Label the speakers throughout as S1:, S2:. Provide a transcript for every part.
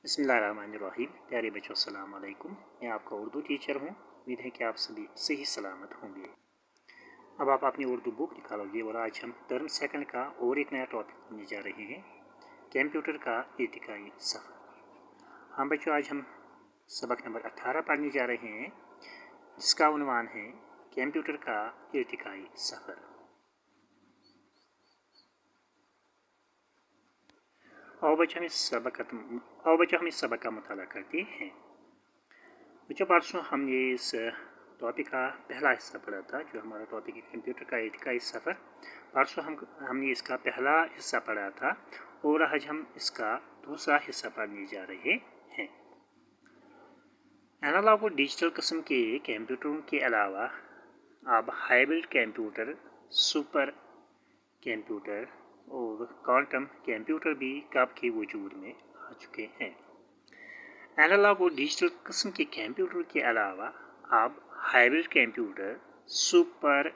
S1: बिस्मिल्लाहिर्रहमानिर्रहीम। प्यारे बच्चों अस्सलाम वालेकुम। मैं आपका उर्दू टीचर हूँ। उम्मीद है कि आप सभी सही सलामत होंगे। अब आप अपनी उर्दू बुक निकालोगे और आज हम टर्म सेकंड का और एक नया टॉपिक पढ़ने जा रहे हैं, कंप्यूटर का इर्तिकाई सफ़र। हाँ बच्चों, आज हम सबक नंबर 18 पढ़ने जा रहे हैं, जिसका उन्वान है कंप्यूटर का इर्तिकाई सफ़र। और बच्चों हम इस सबक का मुताला करते हैं। बच्चों, परसों हमने इस टॉपिक का पहला हिस्सा पढ़ा था, जो हमारा टॉपिक है कंप्यूटर का इर्तिकाई सफ़र। परसों हमने इसका पहला हिस्सा पढ़ा था और आज हम इसका दूसरा हिस्सा पढ़ने जा रहे हैं। एनालॉग और डिजिटल किस्म के कंप्यूटरों के अलावा अब हाइब्रिड कंप्यूटर, सुपर कंप्यूटर और क्वांटम कंप्यूटर भी कब के वजूद में आ चुके हैं। एनालॉग और डिजिटल किस्म के कंप्यूटर के अलावा अब हाइब्रिड कंप्यूटर, सुपर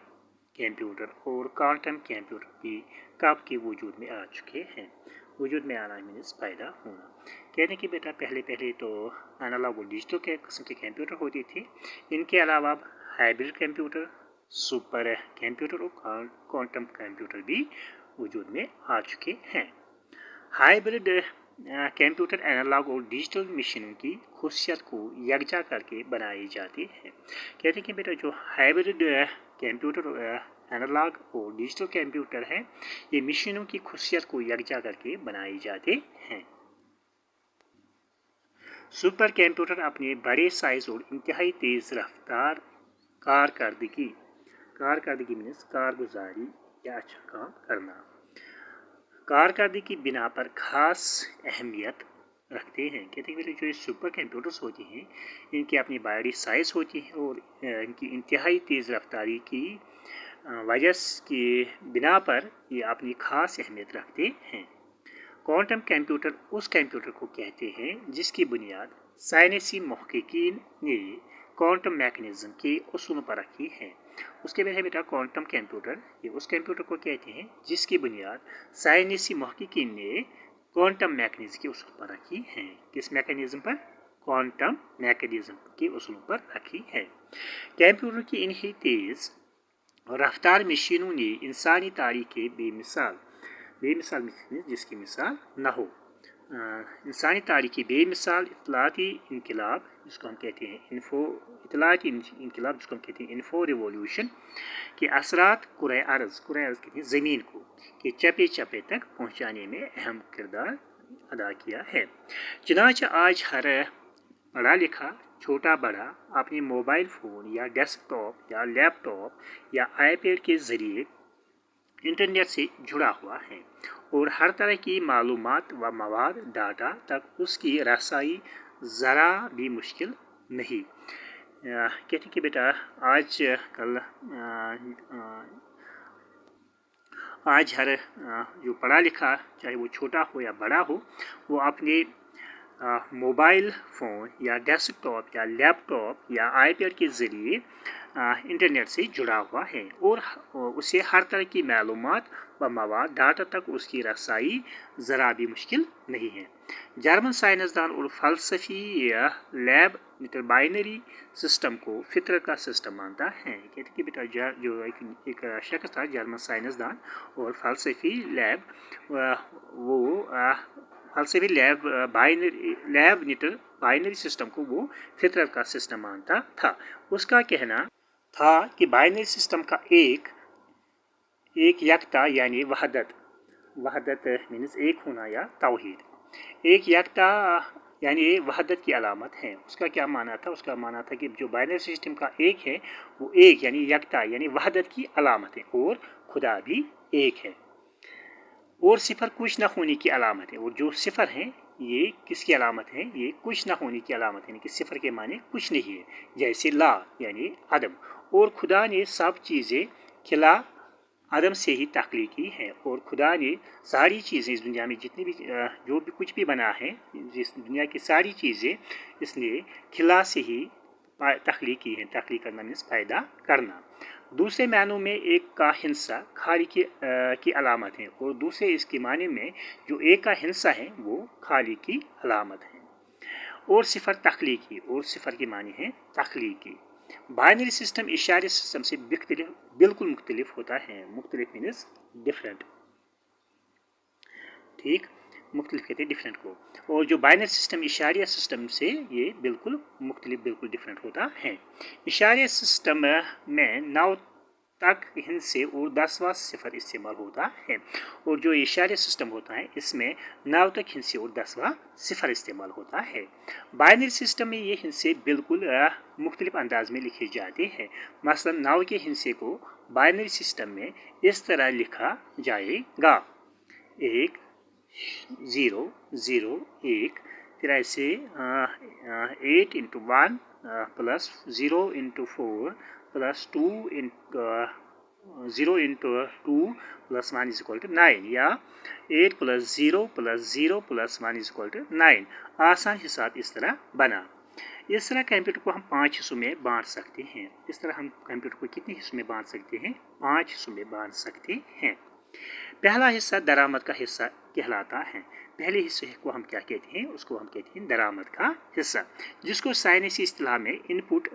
S1: कंप्यूटर और क्वांटम कंप्यूटर भी कब के वजूद में आ चुके हैं। वजूद में आना मीन्स पैदा होना। कहने की बेटा पहले तो एनालॉग और डिजिटल के किस्म के कंप्यूटर होते थे। इनके अलावा अब हाइब्रिड कंप्यूटर, सुपर कंप्यूटर और क्वांटम कंप्यूटर भी वजूद में आ चुके हैं। हाइब्रिड कंप्यूटर एनालॉग और डिजिटल मशीनों की खुशियत को यकजा करके बनाए जाते हैं। कहते हैं कि बेटा जो हाइब्रिड कंप्यूटर एनालॉग और डिजिटल कंप्यूटर हैं, ये मशीनों की खुशियत को यकजा करके बनाए जाते हैं। सुपर कंप्यूटर अपने बड़े साइज और इंतहाई तेज़ रफ्तार कारकर्दगी मीन्स कारगुजारी या अच्छा काम करना, कारकर्दगी की बिना पर ख़ास अहमियत रखते हैं। कहते हैं कि जो ये सुपर कंप्यूटर्स होते हैं, इनकी अपनी बड़ी साइज़ होती है और इनकी इंतहाई तेज़ रफ्तारी की वजह की बिना पर ये अपनी ख़ास अहमियत रखते हैं। क्वांटम कंप्यूटर उस कंप्यूटर को कहते हैं जिसकी बुनियाद साइंसी महक़क़ीन ने क्वांटम मैकेनिज़्म के उसूलों पर रखी है। उसके बाद है बेटा क्वांटम कंप्यूटर, ये उस कंप्यूटर को कहते हैं जिसकी बुनियाद साइंसी महक़क़ीन ने क्वांटम मैकेनिज़्म के उसूल पर रखी है। किस मैकेनिज़्म पर? क्वांटम मैकेनिज़्म के उसूलों पर रखी है। कंप्यूटर की इन्हीं तेज़ रफ्तार मशीनों ने इंसानी तारीख़ के बेमिसाल जिसकी मिसाल न हो, इंसानी तारीख़ की बेमिसाल इत्तलाती इनकलाब, जिसको हम कहते हैं इत्तलाती इनकलाब, जिसको हम कहते हैं इन्फो रिवॉल्यूशन के असरात कुराए अर्ज़ कहते हैं ज़मीन को, के चपे चपे तक पहुँचाने में अहम किरदार अदा किया है। चनांचे आज हर पढ़ा लिखा छोटा बड़ा अपने मोबाइल फ़ोन या डेस्कटॉप या लैपटॉप या आईपैड के ज़रिए इंटरनेट से जुड़ा हुआ है और हर तरह की मालूमात व मवाद डाटा तक उसकी रसाई ज़रा भी मुश्किल नहीं। कहते कि बेटा आज हर जो पढ़ा लिखा, चाहे वो छोटा हो या बड़ा हो, वो अपने मोबाइल फ़ोन या डेस्कटॉप या लैपटॉप या आईपैड के ज़रिए इंटरनेट से जुड़ा हुआ है और उसे हर तरह की मालूमात व मवाद डाटा तक उसकी रसाई ज़रा भी मुश्किल नहीं है। जर्मन साइंसदान और फ़लसफ़ी लैब बाइनरी सिस्टम को फितरत का सिस्टम मानता है। कहते कि बेटा जो एक शख्स था, जर्मन साइंसदान और फ़लसफ़ी लैब, वो फ़लसफ़ी लैब बाइनरी सिस्टम को वो फितरत का सिस्टम मानता था। उसका कहना था कि बाइनरी सिस्टम का एक यकता यानी वहदत मीन्स एक होना या तौहीद, एक यकता यानी वहदत की अलामत है। उसका क्या माना था? उसका माना था कि जो बाइनरी सिस्टम का एक है, वो एक यानी यकता यानी वहदत की अलामत है और खुदा भी एक है, और सिफर कुछ न होने की अलामत है। और जो सिफर हैं, ये किसकी अलामत है? ये कुछ न होने की अलामत है, यानी कि सिफर के माने कुछ नहीं है, जैसे ला यानी अदम। और खुदा ने सब चीज़ें खिला अदम से ही तख्लीक की है, और खुदा ने सारी चीज़ें इस दुनिया में जितनी भी जो भी कुछ भी बना है, जिस दुनिया की सारी चीज़ें इसने खिला से ही तख्लीक की है। तख्लीक करना मीन्स पैदा करना। दूसरे मानों में एक का हिस्सा खाली की अलामत है, और दूसरे इसके माने में जो एक का हिस्सा है वो खाली की अलामत है। और सिफर तख्लीकी, और सिफर के मानी है तख्लीकी। बाइनरी सिस्टम इशारे सिस्टम से बिल्कुल मुख्तलिफ होता है। मुख्तलिफ मीन्स डिफरेंट, ठीक, मुख्तलिफ कहते हैं डिफरेंट को। और जो बाइनरी सिस्टम इशारिया सिस्टम से ये बिल्कुल मुख्तलिफ, बिल्कुल डिफरेंट होता है। इशारिया सिस्टम में 9 तक हिंसे और 10वां सिफर इस्तेमाल होता है, और जो इशारिया सिस्टम होता है इसमें 9 तक हिंसे और 10वां सिफर इस्तेमाल होता है। बाइनरी सिस्टम में ये हिंसे बिल्कुल मुख्तलिफ अंदाज में लिखे जाते हैं। मसलन 9 के हिंसे को बाइनरी सिस्टम में इस तरह लिखा जाएगा, 1 0 0 1, फिर ऐसे 8 into 1 plus 0 into 4 plus 2 into 0 into 2 plus 1 is equal to 9, या 8 plus 0 plus 0 plus 1 is equal to 9। आसान हिसाब इस तरह बना। इस तरह कंप्यूटर को हम 5 हिस्सों में बांट सकते हैं। इस तरह हम कंप्यूटर को कितने हिस्सों में बांट सकते हैं? 5 हिस्सों में बांट सकते हैं। पहला हिस्सा दरामद का हिस्सा कहलाता है। पहले हिस्से को हम क्या कहते हैं? उसको हम कहते हैं दरामद का हिस्सा, जिसको साइंसी इस्तिलाह में इनपुट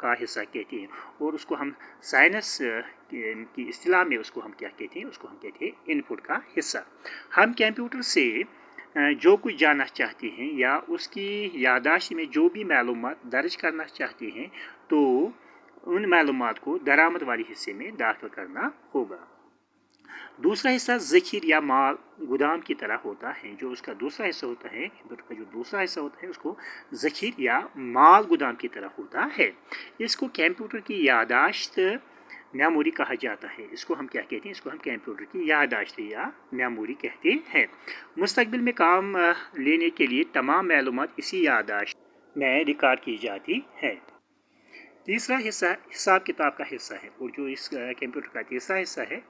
S1: का हिस्सा कहते हैं, और उसको हम साइंस की इस्तिलाह में उसको हम क्या कहते हैं? उसको हम कहते हैं इनपुट का हिस्सा। हम कंप्यूटर से जो कुछ जानना चाहते हैं या उसकी याददाश्त में जो भी मालूमात दर्ज करना चाहते हैं, तो उन मालूमात को दरामद वाले हिस्से में दाखिल करना होगा। दूसरा हिस्सा ज़ख़ीर या माल गोदाम की तरह होता है। जो उसका दूसरा हिस्सा होता है, कंप्यूटर का जो दूसरा हिस्सा होता है, उसको ज़ख़ीर या माल गोदाम की तरह होता है। इसको कंप्यूटर की याददाश्त मेमोरी कहा जाता है। इसको हम क्या कहते हैं? इसको हम कंप्यूटर की याददाश्त या मेमोरी कहते हैं। मुस्तक़बिल में काम लेने के लिए तमाम मालूमात इसी याददाश्त में रिकॉर्ड की जाती है। तीसरा हिस्सा हिसाब किताब का हिस्सा है, और जो इस कंप्यूटर का तीसरा हिस्सा है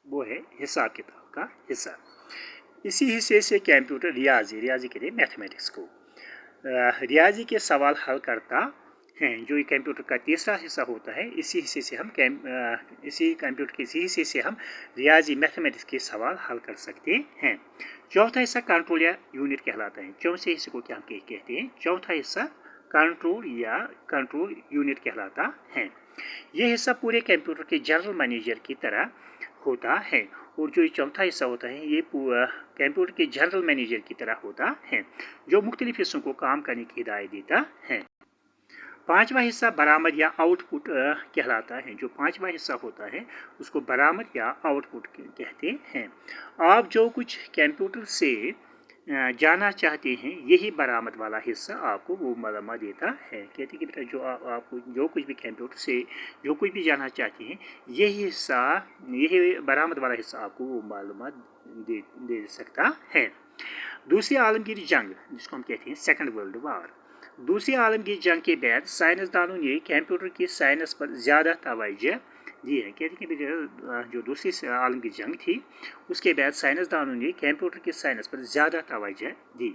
S1: वो है हिसाब किताब का हिस्सा। इसी हिस्से से कंप्यूटर रियाजी कहते हैं मैथमेटिक्स को, रियाजी के सवाल हल करता है। जो ये कंप्यूटर का तीसरा हिस्सा होता है, इसी हिस्से से हम इसी कंप्यूटर के इसी हिस्से से हम रियाजी मैथमेटिक्स के सवाल हल कर सकते हैं। चौथा हिस्सा कंट्रोल या यूनिट कहलाता है। चौथे हिस्से को क्या हम कहते हैं? चौथा हिस्सा कंट्रोल या कंट्रोल यूनिट कहलाता है। यह हिस्सा पूरे कंप्यूटर के जनरल मैनेजर की तरह होता है, और जो चौथा हिस्सा होता है ये कंप्यूटर के जनरल मैनेजर की तरह होता है, जो मुख्तलिफ हिस्सों को काम करने की हिदायत देता है। पांचवा हिस्सा बरामद या आउटपुट कहलाता है। जो पांचवा हिस्सा होता है उसको बरामद या आउटपुट कहते हैं। आप जो कुछ कंप्यूटर से जानना चाहते हैं, यही बरामद वाला हिस्सा आपको वो मालूमात देता है। कहते हैं कि बेटा जो आपको जो कुछ भी कंप्यूटर से जो कुछ भी जानना चाहते हैं, यही हिस्सा, यही बरामद वाला हिस्सा आपको वो मालूमात दे सकता है। दूसरी आलमगीर जंग, जिसको हम कहते हैं सेकंड वर्ल्ड वार, दूसरी आलमगीर जंग के बाद साइंसदानों ने कंप्यूटर की साइंस पर ज़्यादा तवज्जो दी है। कहते हैं कि जो दूसरी आलमगीर जंग थी, उसके बाद साइंसदानों ने कंप्यूटर की साइंस पर ज़्यादा तवज्जो दी।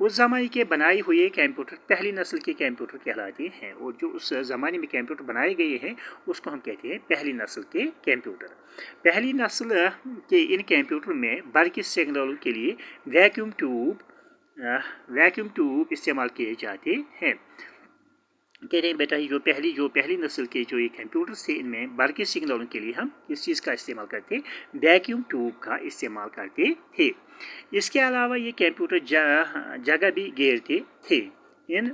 S1: उस ज़माने के बनाए हुए कंप्यूटर पहली नस्ल के कंप्यूटर कहलाते हैं, और जो उस ज़माने में कंप्यूटर बनाए गए हैं उसको हम कहते हैं पहली नस्ल के कंप्यूटर। पहली नस्ल के इन कंप्यूटर में बरक़ी सिग्नलों के लिए वैक्यूम ट्यूब इस्तेमाल किए जाते हैं। कहते हैं बेटा जो पहली नस्ल के जो ये कंप्यूटर थे, इनमें बरक़ी सिग्नलों के लिए हम किस चीज़ का इस्तेमाल करते? वैक्यूम ट्यूब का इस्तेमाल करते थे। इसके अलावा ये कंप्यूटर जगह भी घेरते थे। इन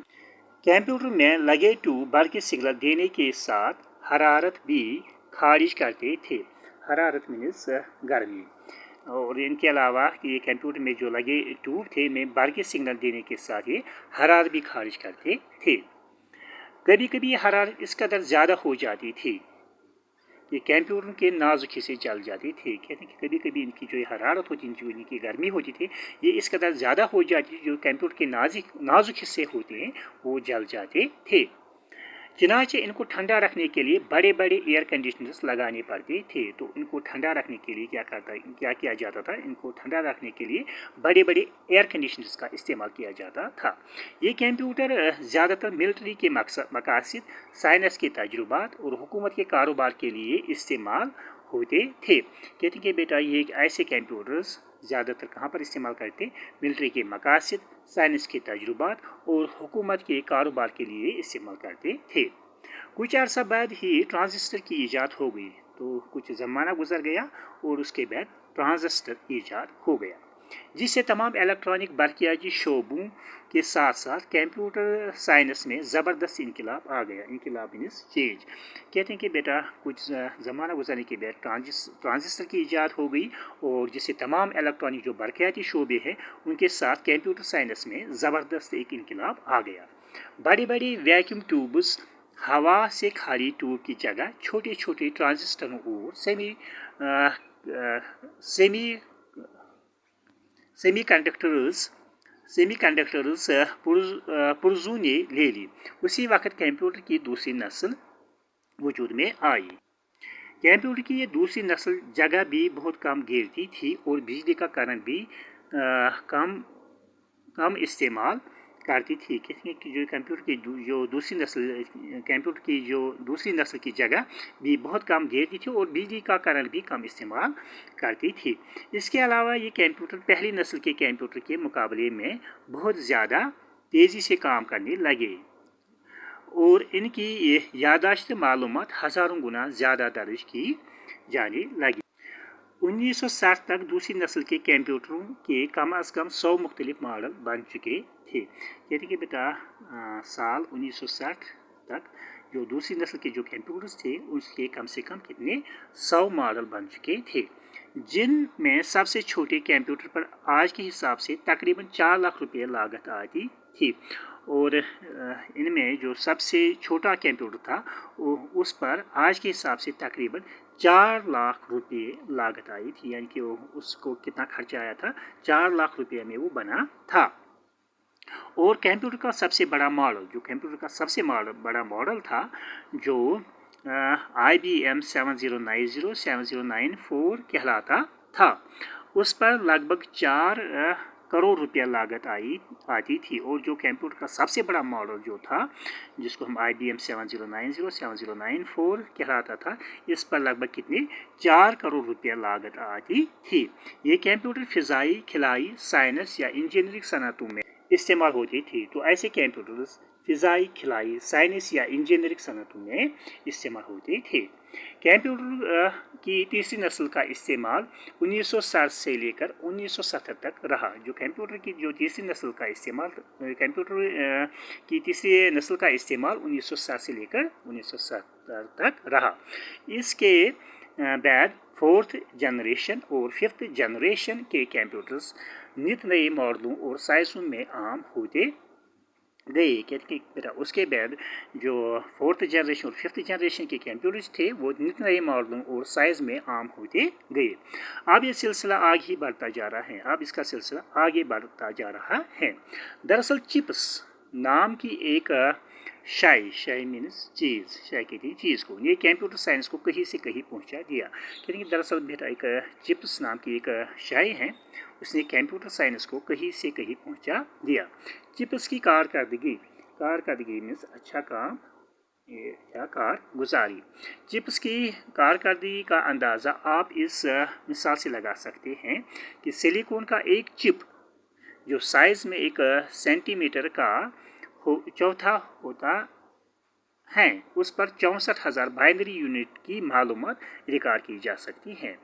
S1: कंप्यूटर में लगे ट्यूब बरक़ी सिग्नल देने के साथ हरारत भी खारिज करते थे। हरारत मीन्स गर्मी। और इनके अलावा ये कंप्यूटर में जो लगे ट्यूब थे, में बरक़ी सिग्नल देने के साथ ये हरारत भी खारिज करते थे। कभी कभी हरारत इस कदर ज़्यादा हो जाती थी कि कंप्यूटर के नाजुक हिस्से जल जाते थे। कहते हैं कि कभी कभी इनकी जो हरारत होती थी, जो इनकी गर्मी होती थी, ये इस कदर ज़्यादा हो जाती थी, जो कंप्यूटर के नाजुक हिस्से होते हैं वो जल जाते थे। चनाचे इनको ठंडा रखने के लिए बड़े बड़े एयर कंडीशनर्स लगाने पड़ते थे। तो इनको ठंडा रखने के लिए क्या किया जाता था? इनको ठंडा रखने के लिए बड़े बड़े एयर कंडीशनर्स का इस्तेमाल किया जाता था। ये कंप्यूटर ज़्यादातर मिलिट्री के मकासद, साइंस के तजुर्बात और हुकूमत के कारोबार के लिए इस्तेमाल होते थे। कहते हैं कि बेटा ये ऐसे कंप्यूटर्स ज़्यादा तर कहाँ पर इस्तेमाल करते, मिलिट्री के मकासद, साइंस के तजुर्बात और हुकूमत के कारोबार के लिए इस्तेमाल करते थे। कुछ अर्सा बाद ही ट्रांजिस्टर की ईजाद हो गई, तो कुछ ज़माना गुजर गया और उसके बाद ट्रांजिस्टर ईजाद हो गया, जिससे तमाम इलेक्ट्रॉनिक बरकियाती शोबों के साथ साथ कंप्यूटर साइंस में ज़बरदस्त इनकलाब आ गया। इनकलाब मीन्स चेंज। कहते हैं कि बेटा कुछ ज़माना गुजरने के बाद ट्रांजिस्टर की ईजाद हो गई और जिससे तमाम इलेक्ट्रॉनिक जो बरकियाती शोबे हैं उनके साथ कंप्यूटर साइंस में ज़बरदस्त एक इनकलाब आ गया। बड़ी बड़ी वैक्यूम ट्यूब्स, हवा से खाली ट्यूब की जगह छोटे छोटे ट्रांजिस्टरों और सेमीकंडक्टर्स पुर्जों ने ले ली। उसी वक्त कंप्यूटर की दूसरी नस्ल वजूद में आई। कंप्यूटर की ये दूसरी नस्ल जगह भी बहुत कम घेरती थी और बिजली का करंट भी कम इस्तेमाल करती थी। कि जो कंप्यूटर की जो दूसरी नस्ल की जगह भी बहुत कम घेरती थी और बिजली का करंट भी कम इस्तेमाल करती थी। इसके अलावा ये कंप्यूटर पहली नस्ल के कंप्यूटर के मुकाबले में बहुत ज़्यादा तेज़ी से काम करने लगे और इनकी यादाश्त मालूमात हज़ारों गुना ज़्यादा दर्ज की जाने लगी। 1960 तक दूसरी नस्ल के कंप्यूटरों के कम अज़ कम 100 मुख्तलिफ मॉडल बन चुके थे। कहते हैं कि बेटा साल 1960 तक जो दूसरी नस्ल के जो कंप्यूटर्स थे उसके कम से कम कितने 100 मॉडल बन चुके थे, जिनमें सबसे छोटे कंप्यूटर पर आज के हिसाब से तकरीबन 4 लाख रुपये लागत आती थी और इनमें जो सबसे छोटा कंप्यूटर था उस पर आज के हिसाब से तकरीबन 4 लाख रुपये लागत आई थी, यानी कि उसको कितना खर्चा आया था, 4 लाख रुपये में वो बना था। और कंप्यूटर का सबसे बड़ा मॉडल बड़ा मॉडल था जो IBM 7090 7094 कहलाता था। उस पर लगभग 4 करोड़ रुपया लागत आती थी और जो कंप्यूटर का सबसे बड़ा मॉडल जो था जिसको हम IBM 7090 7094 कहलाता था, इस पर लगभग कितने 4 करोड़ रुपया लागत आती थी। ये कंप्यूटर फिज़ाई, खिलाई, साइंस या इंजीनियरिंग सनतों में इस्तेमाल होती थी। तो ऐसे कंप्यूटर्स फिज़ाई, खिलाई, साइंस या इंजीनियरिंग सनतों में इस्तेमाल होते थे। कंप्यूटर की तीसरी नस्ल का इस्तेमाल 1960 से लेकर 1970 तक रहा। जो कंप्यूटर की जो तीसरी नस्ल का इस्तेमाल कंप्यूटर की तीसरी नस्ल का इस्तेमाल 1960 से लेकर 1970 तक रहा। इसके बाद 4th जनरेशन और 5th जनरेशन के कंप्यूटर्स नित नए मॉडलों और साइज़ों में आम होते गए। कहते बेटा उसके बाद जो 4th जनरेशन और 5th जनरेशन के कंप्यूटर्स थे वो नित नए मॉडलों और साइज़ में आम होते गए। अब ये सिलसिला आगे ही बढ़ता जा रहा है। दरअसल चिप्स नाम की एक शाई मीन्स चीज़, शाई कहती है चीज़ को, ये कंप्यूटर साइंस को कहीं से कहीं पहुंचा दिया। कहते हैं कि दरअसल बेटा एक चिप्स नाम की एक शाई है, उसने कंप्यूटर साइंस को कहीं से कहीं पहुंचा दिया। चिप्स की कारकर्दगी मीन्स अच्छा काम या कारगुजारी। चिप्स की कारकर्दगी का अंदाज़ा आप इस मिसाल से लगा सकते हैं कि सिलिकॉन का एक चिप जो साइज़ में 1 सेंटीमीटर का चौथा होता है, उस पर 64,000 बाइनरी यूनिट की मालूमात रिकॉर्ड की जा सकती हैं।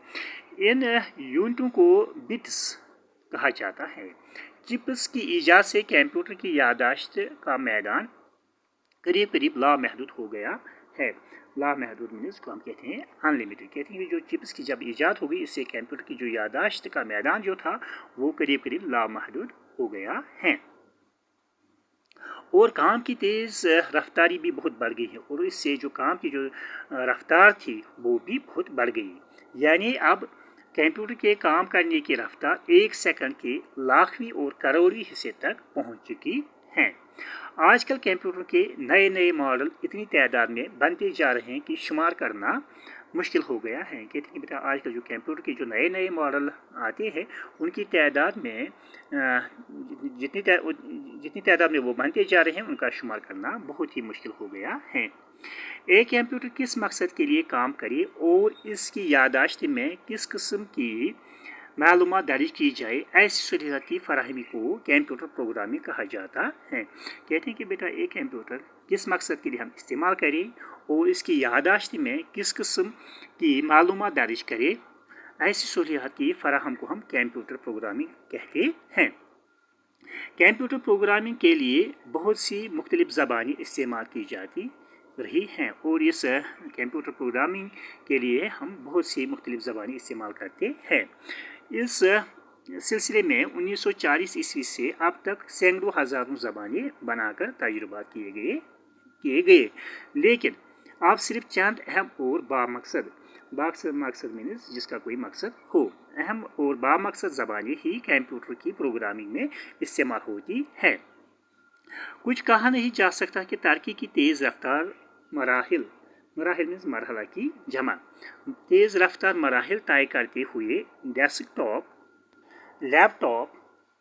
S1: इन यूनिटों को बिट्स कहा जाता है। चिप्स की ईजाद से कंप्यूटर की यादाश्त का मैदान करीब करीब लामहदूद हो गया है। लामहदूद मीन्स को हम कहते हैं अनलिमिटेड। कहते हैं कि जो चिप्स की जब ईजाद हो गई इससे कंप्यूटर की जो यादाश्त का मैदान जो था वो करीब करीब लामहदूद हो गया है और काम की तेज़ रफ्तारी भी बहुत बढ़ गई है और इससे जो काम की जो रफ्तार थी वो भी बहुत बढ़ गई। यानी अब कंप्यूटर के काम करने की रफ्तार 1 सेकंड के लाखवीं और करोड़वीं हिस्से तक पहुंच चुकी हैं। आजकल कंप्यूटर के नए नए मॉडल इतनी तादाद में बनते जा रहे हैं कि शुमार करना मुश्किल हो गया है। कहते हैं बेटा आजकल जो कंप्यूटर के जो नए नए मॉडल आते हैं उनकी तादाद में जितनी तादाद में वो बनते जा रहे हैं उनका शुमार करना बहुत ही मुश्किल हो गया है। एक कंप्यूटर किस मकसद के लिए काम करे और इसकी यादाश्त में किस किस्म की मालूमात दर्ज की जाए, ऐसी सहूलियत की फराहमी को कंप्यूटर प्रोग्रामिंग कहा जाता है। कहते हैं कि बेटा एक कंप्यूटर किस मकसद के लिए हम इस्तेमाल करें और इसकी यादाश्त में किस किस्म की मालूमात दर्ज करें, ऐसी सहूलियत की फराहम को हम कंप्यूटर प्रोग्रामिंग कहते हैं। कंप्यूटर प्रोग्रामिंग के लिए बहुत सी मुख्तलिफ ज़बानें इस्तेमाल की जाती रही हैं और इस कंप्यूटर प्रोग्रामिंग के लिए हम बहुत सी मुख्तलिफ ज़बानें इस्तेमाल करते हैं। इस सिलसिले में 1940 ईस्वी से अब तक सैकड़ों हज़ारों ज़बानें बनाकर तजुर्बात किए गए, लेकिन अब सिर्फ चंद अहम और बामकसद मकसद मीन्स जिसका कोई मकसद हो, अहम और बामकसद ज़बानें ही कंप्यूटर की प्रोग्रामिंग में इस्तेमाल होती है। कुछ कहा नहीं जा सकता कि तरक्की की तेज़ रफ्तार मराहिल मीन्स मरहला की जमा, तेज़ रफ्तार मराहिल तय करते हुए desktop, laptop,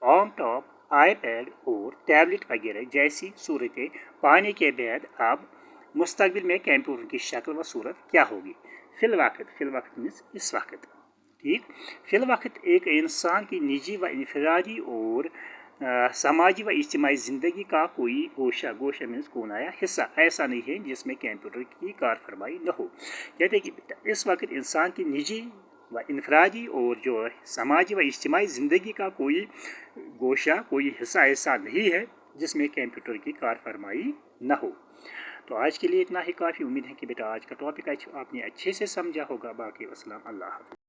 S1: home top, iPad और टैबलेट वगैरह जैसी सूरतें पाने के बाद अब मुस्तकबिल में कंप्यूटर की शक्ल व सूरत क्या होगी। फिल वक्त मीन्स इस वक्त, ठीक, फिल वक्त एक इंसान की निजी व इनफरादी और समाजी व इज्तिमाई ज़िंदगी का कोई गोशा मीन्स कोनाया हिस्सा ऐसा नहीं है जिसमें कंप्यूटर की कारफरमाई न हो। कहते हैं कि बेटा इस वक्त इंसान की निजी व इनफरादी और जो समाजी व इज्तिमाई ज़िंदगी का कोई गोशा, कोई हिस्सा ऐसा नहीं है जिसमें कंप्यूटर की कारफरमाई न हो। तो आज के लिए इतना ही काफ़ी। उम्मीद है कि बेटा आज का टॉपिक आपने अच्छे से समझा होगा। बाकी अस्सलाम, अल्लाह हाफ़िज़।